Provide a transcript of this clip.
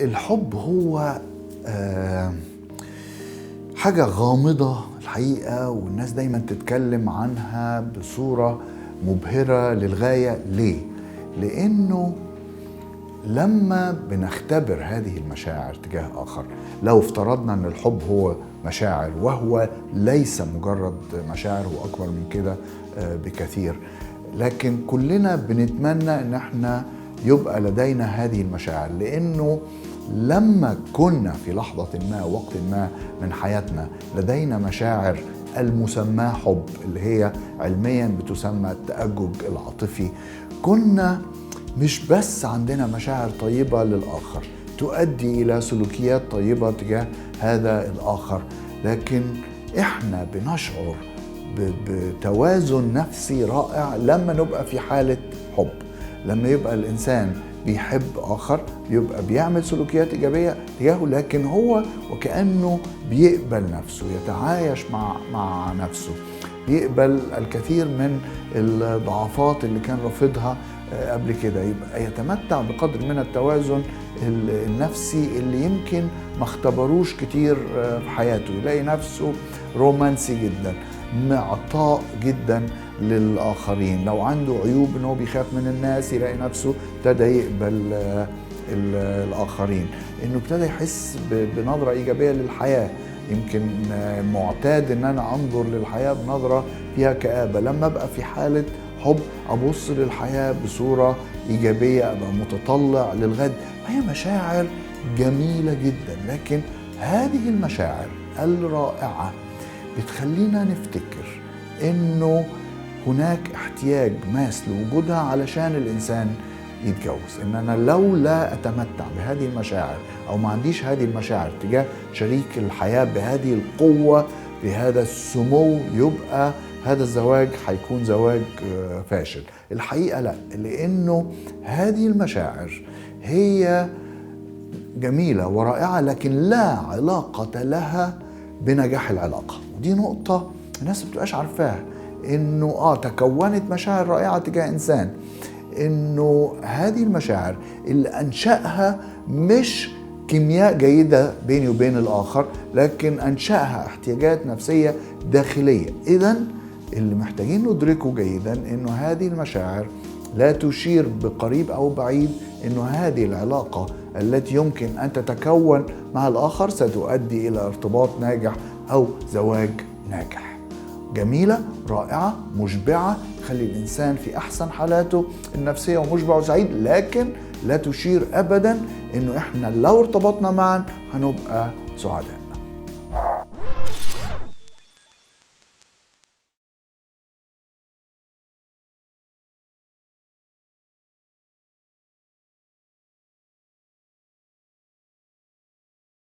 الحب هو حاجة غامضة الحقيقة، والناس دايما تتكلم عنها بصورة مبهرة للغاية. ليه؟ لأنه لما بنختبر هذه المشاعر تجاه آخر، لو افترضنا أن الحب هو مشاعر وهو ليس مجرد مشاعر، هو أكبر من كده بكثير، لكن كلنا بنتمنى أن احنا يبقى لدينا هذه المشاعر، لأنه لما كنا في لحظة ما وقت ما من حياتنا لدينا مشاعر المسمى حب، اللي هي علميا بتسمى التأجج العاطفي، كنا مش بس عندنا مشاعر طيبة للآخر تؤدي إلى سلوكيات طيبة تجاه هذا الآخر، لكن إحنا بنشعر بتوازن نفسي رائع لما نبقى في حالة حب. لما يبقى الإنسان بيحب آخر يبقى بيعمل سلوكيات إيجابية تجاهه، لكن هو وكأنه بيقبل نفسه، يتعايش مع نفسه، بيقبل الكثير من الضعفات اللي كان رافضها قبل كده، يبقى يتمتع بقدر من التوازن النفسي اللي يمكن ما اختبروش كتير في حياته. يلاقي نفسه رومانسي جدا، معطاء جدا للآخرين، لو عنده عيوب انه بيخاف من الناس يلاقي نفسه ابتدى يقبل الآخرين، انه ابتدى يحس بنظرة إيجابية للحياة. يمكن معتاد ان انا انظر للحياة بنظرة فيها كآبة، لما ابقى في حالة حب ابص للحياة بصورة إيجابية، ابقى متطلع للغد. هي مشاعر جميلة جدا، لكن هذه المشاعر الرائعة بتخلينا نفتكر انه هناك احتياج ماس لوجودها علشان الانسان يتجوز. ان انا لو لا اتمتع بهذه المشاعر او ما عنديش هذه المشاعر تجاه شريك الحياة بهذه القوة بهذا السمو، يبقى هذا الزواج هيكون زواج فاشل. الحقيقة لا، لانه هذه المشاعر هي جميلة ورائعة، لكن لا علاقة لها بنجاح العلاقة. ودي نقطة الناس ما بتبقاش عارفاها، انه تكونت مشاعر رائعة تجاه انسان، انه هذه المشاعر اللي انشأها مش كيمياء جيدة بيني وبين الاخر، لكن انشأها احتياجات نفسية داخلية. اذن اللي محتاجين ندركه جيدا انه هذه المشاعر لا تشير بقريب او بعيد انه هذه العلاقة التي يمكن ان تتكون مع الاخر ستؤدي الى ارتباط ناجح او زواج ناجح. جميلة، رائعة، مشبعة، تخلي الإنسان في أحسن حالاته النفسية ومشبع وسعيد، لكن لا تشير أبدا إنه إحنا لو ارتبطنا معا هنبقى سعداء.